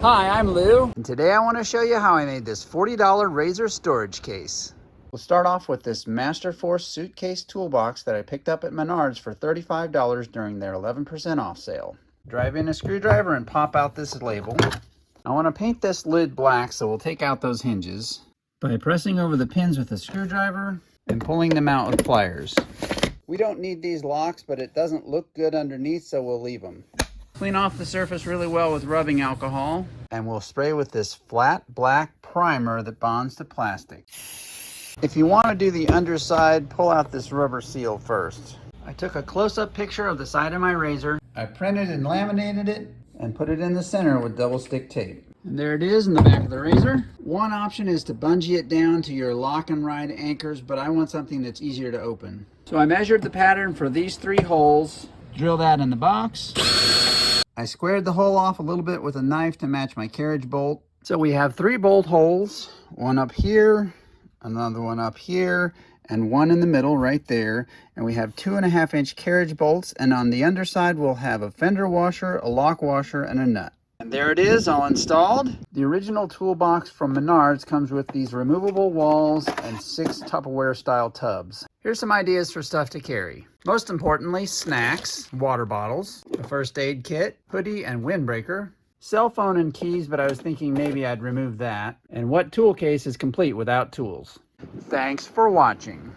Hi, I'm Lou, and today I want to show you how I made this $40 RZR storage case. We'll start off with this Masterforce suitcase toolbox that I picked up at Menards for $35 during their 11% off sale. Drive in a screwdriver and pop out this label. I want to paint this lid black, so we'll take out those hinges by pressing over the pins with a screwdriver and pulling them out with pliers. We don't need these locks, but it doesn't look good underneath, so we'll leave them. Clean off the surface really well with rubbing alcohol, and we'll spray with this flat black primer that bonds to plastic. If you want to do the underside, pull out this rubber seal first. I took a close-up picture of the side of my razor. I printed and laminated it and put it in the center with double stick tape. And there it is in the back of the razor. One option is to bungee it down to your lock and ride anchors, but I want something that's easier to open. So I measured the pattern for these 3 holes, drill that in the box. I squared the hole off a little bit with a knife to match my carriage bolt. So we have 3 bolt holes, one up here, another one up here, and one in the middle right there. And we have 2.5-inch carriage bolts, and on the underside we'll have a fender washer, a lock washer, and a nut. And there it is, all installed. The original toolbox from Menards comes with these removable walls and 6 Tupperware style tubs. Here's some ideas for stuff to carry. Most importantly, snacks, water bottles, a first aid kit, hoodie and windbreaker, cell phone and keys, but I was thinking maybe I'd remove that. And what tool case is complete without tools? Thanks for watching.